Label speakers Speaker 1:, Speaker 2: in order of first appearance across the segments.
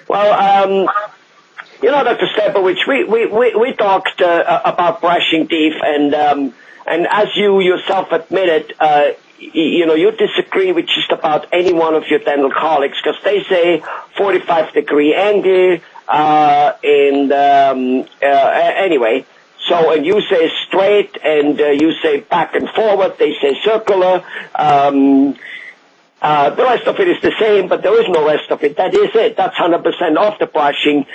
Speaker 1: Well, Dr. Stepovich, we talked about brushing teeth, and as you yourself admitted, you disagree with just about any one of your dental colleagues because they say 45-degree angle, anyway. So, and you say straight, and you say back and forward. They say circular. The rest of it is the same, but there is no rest of it. That is it. That's 100% of the brushing.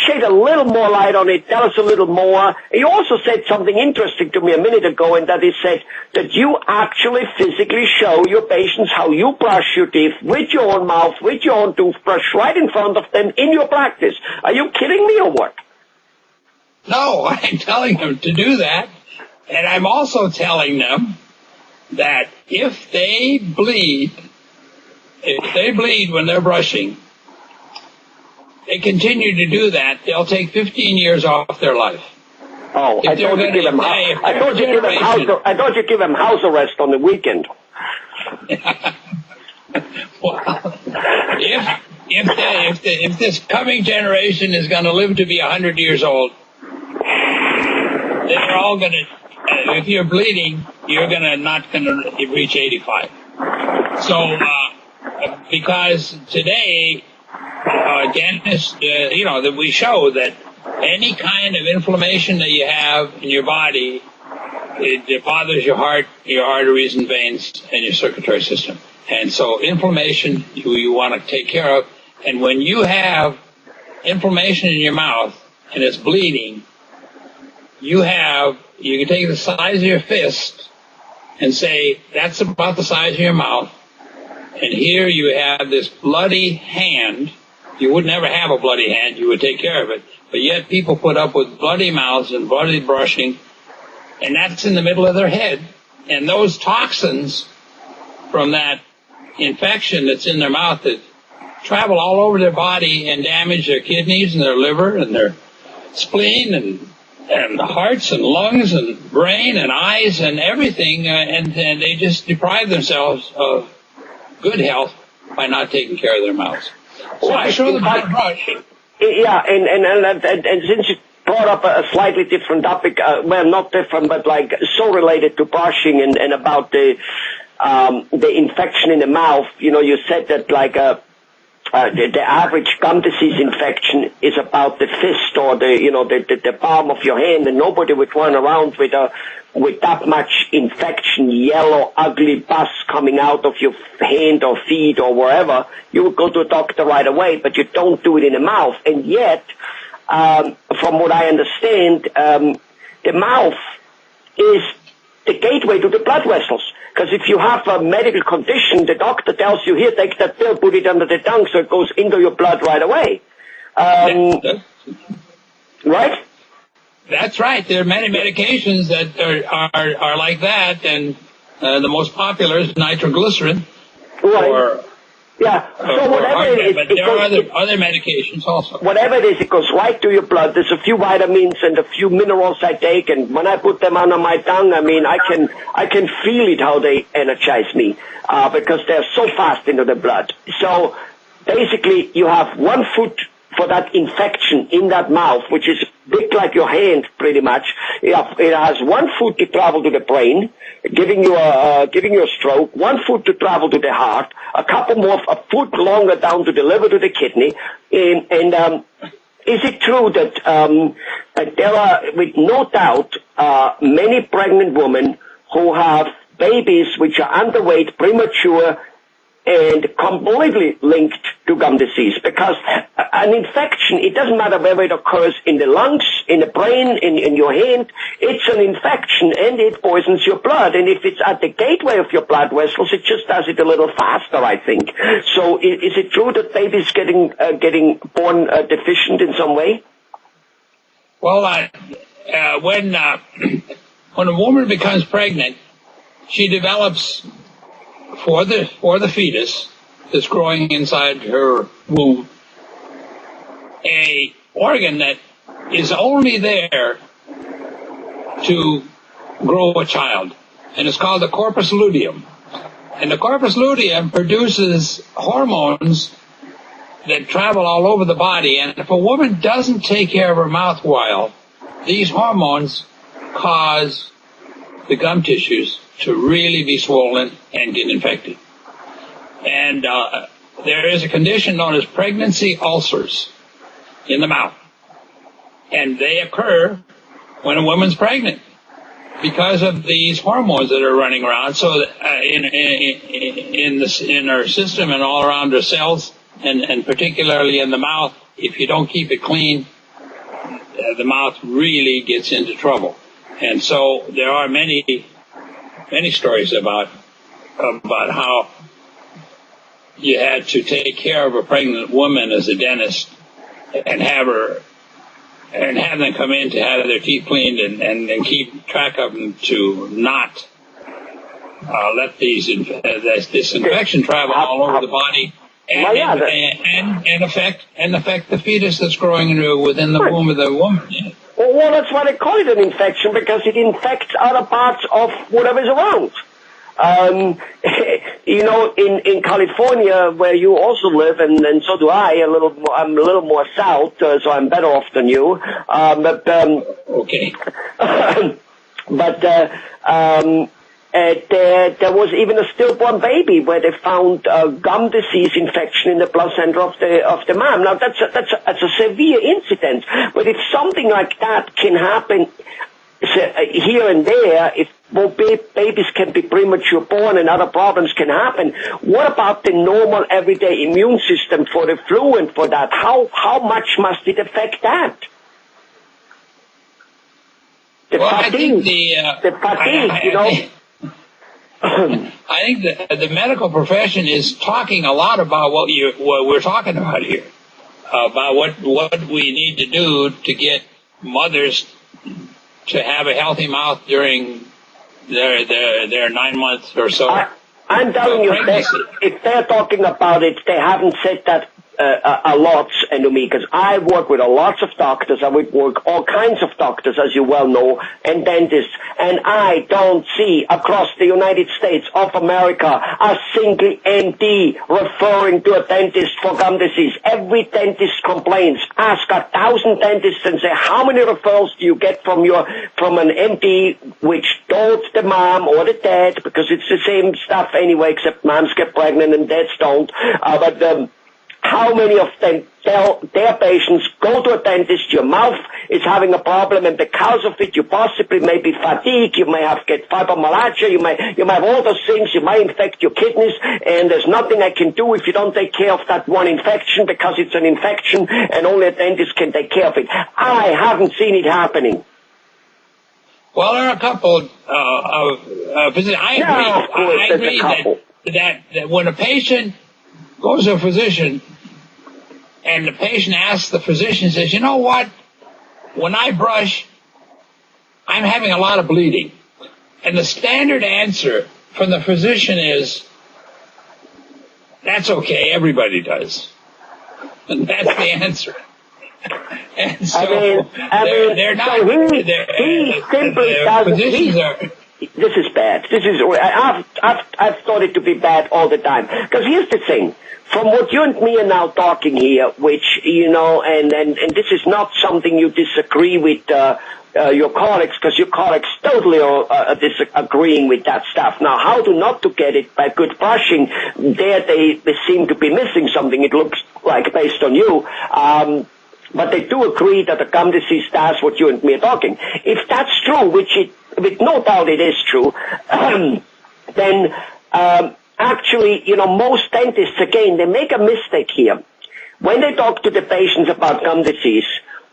Speaker 1: Shade a little more light on it. Tell us a little more. You also said something interesting to me a minute ago, and that is said that you actually physically show your patients how you brush your teeth with your own mouth, with your own toothbrush, right in front of them in your practice. Are you kidding me or what?
Speaker 2: No, I'm telling them to do that, and I'm also telling them that if they bleed when they're brushing, they continue to do that, they'll take 15 years off their life.
Speaker 1: Oh, I thought you give them house arrest on the weekend.
Speaker 2: Well, if this coming generation is going to live to be 100 years old, they're all going to. If you're bleeding, you're not going to reach 85. So, because today, dentists, that we show that any kind of inflammation that you have in your body, it bothers your heart, your arteries and veins, and your circulatory system. And so, inflammation you want to take care of. And when you have inflammation in your mouth and it's bleeding, you can take the size of your fist and say, that's about the size of your mouth. And here you have this bloody hand. You would never have a bloody hand. You would take care of it. But yet people put up with bloody mouths and bloody brushing, and that's in the middle of their head. And those toxins from that infection that's in their mouth that travel all over their body and damage their kidneys and their liver and their spleen and the hearts and lungs and brain and eyes and everything, and they just deprive themselves of good health by not taking care of their mouths. So I show them how to brush.
Speaker 1: Yeah, and since you brought up a slightly different topic, well, not different, but like so related to brushing and about the infection in the mouth, you said that like the average gum disease infection is about the fist or the palm of your hand, and nobody would run around with that much infection, yellow, ugly pus coming out of your hand or feet or wherever. You would go to a doctor right away, but you don't do it in the mouth. And yet, from what I understand, the mouth is the gateway to the blood vessels. Because if you have a medical condition, the doctor tells you, here, take that pill, put it under the tongue so it goes into your blood right away. Right?
Speaker 2: That's right. There are many medications that are like that, and the most popular is nitroglycerin.
Speaker 1: Right. So whatever it is,
Speaker 2: but there are other medications also.
Speaker 1: Whatever it is, it goes right to your blood. There's a few vitamins and a few minerals I take, and when I put them under my tongue, I mean, I can feel it how they energize me because they're so fast into the blood. So basically, you have 1 foot for that infection in that mouth, which is big like your hand, pretty much. It has 1 foot to travel to the brain, giving you a stroke, 1 foot to travel to the heart, a couple more, a foot longer down to the liver, to the kidney. And is it true that there are, with no doubt, many pregnant women who have babies which are underweight, premature, and completely linked to gum disease? Because an infection, it doesn't matter whether it occurs in the lungs, in the brain, in your hand, it's an infection and it poisons your blood. And if it's at the gateway of your blood vessels, it just does it a little faster, I think. So is it true that babies getting born deficient in some way?
Speaker 2: Well, when a woman becomes pregnant, she develops for the fetus that's growing inside her womb a organ that is only there to grow a child, and it's called the corpus luteum. And the corpus luteum produces hormones that travel all over the body. And if a woman doesn't take care of her mouth well, these hormones cause the gum tissues to really be swollen and get infected. And there is a condition known as pregnancy ulcers in the mouth. And they occur when a woman's pregnant because of these hormones that are running around. So in our system and all around our cells, and particularly in the mouth, if you don't keep it clean, the mouth really gets into trouble. And so there are many stories about how you had to take care of a pregnant woman as a dentist and have them come in to have their teeth cleaned and keep track of them to not let this infection travel all over the body and affect the fetus that's growing within the womb of the woman. Yeah.
Speaker 1: Well, that's why they call it an infection, because it infects other parts of whatever's around. In California, where you also live, and so do I, I'm a little more south, so I'm better off than you.
Speaker 2: Okay.
Speaker 1: There was even a stillborn baby where they found gum disease infection in the placenta of the mom. Now that's a severe incident, but if something like that can happen here and there, if babies can be premature born and other problems can happen, what about the normal everyday immune system for the flu and for that? How much must it affect that? The fatigue,
Speaker 2: I think the medical profession is talking a lot about what we're talking about here, about what we need to do to get mothers to have a healthy mouth during their 9 months or so.
Speaker 1: I'm telling you, if they're talking about it, they haven't said that a lot to me, because I work with lots of doctors. I would work all kinds of doctors, as you well know, and dentists, and I don't see across the United States of America a single MD referring to a dentist for gum disease. Every dentist complains. Ask 1,000 dentists and say, how many referrals do you get from an MD which told the mom or the dad, because it's the same stuff anyway, except moms get pregnant and dads don't. How many of them tell their patients, go to a dentist, your mouth is having a problem, and because of it you possibly may be fatigued, you may get fibromyalgia, you may have all those things, you might infect your kidneys, and there's nothing I can do if you don't take care of that one infection, because it's an infection and only a dentist can take care of it. I haven't seen it happening.
Speaker 2: Well, there are a couple of physicians. I agree that when a patient goes to a physician and the patient asks the physician, says, you know what, when I brush, I'm having a lot of bleeding. And the standard answer from the physician is, that's okay, everybody does. And that's the answer. And so they're not.
Speaker 1: He simply doesn't. This is bad. I've thought it to be bad all the time. Because here's the thing. From what you and me are now talking here, which, and this is not something you disagree with your colleagues, because your colleagues totally are disagreeing with that stuff. Now, how not to get it by good brushing, there they seem to be missing something, it looks like, based on you. But they do agree that the gum disease does what you and me are talking. If that's true, with no doubt it is true, then actually, most dentists, again, they make a mistake here. When they talk to the patients about gum disease,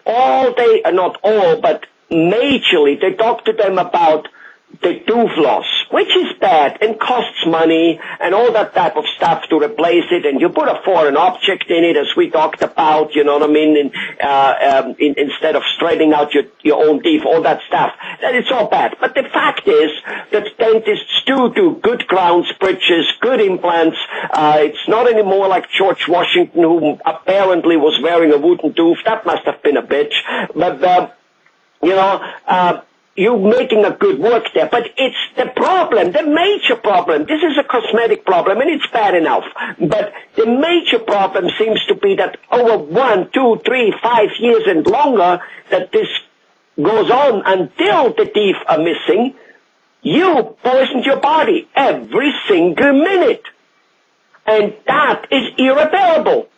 Speaker 1: not all, but majorly, they talk to them about the tooth loss, which is bad and costs money and all that type of stuff to replace it, and you put a foreign object in it, as we talked about, you know what I mean, instead of straightening out your own teeth, all that stuff. That it's all bad. But the fact is that dentists do good crowns, bridges, good implants. It's not anymore like George Washington, who apparently was wearing a wooden tooth. That must have been a bitch. But, you're making a good work there, but it's the problem, the major problem. This is a cosmetic problem, and it's bad enough. But the major problem seems to be that over 1, 2, 3, 5 years and longer, that this goes on until the teeth are missing. You poisoned your body every single minute. And that is irreparable.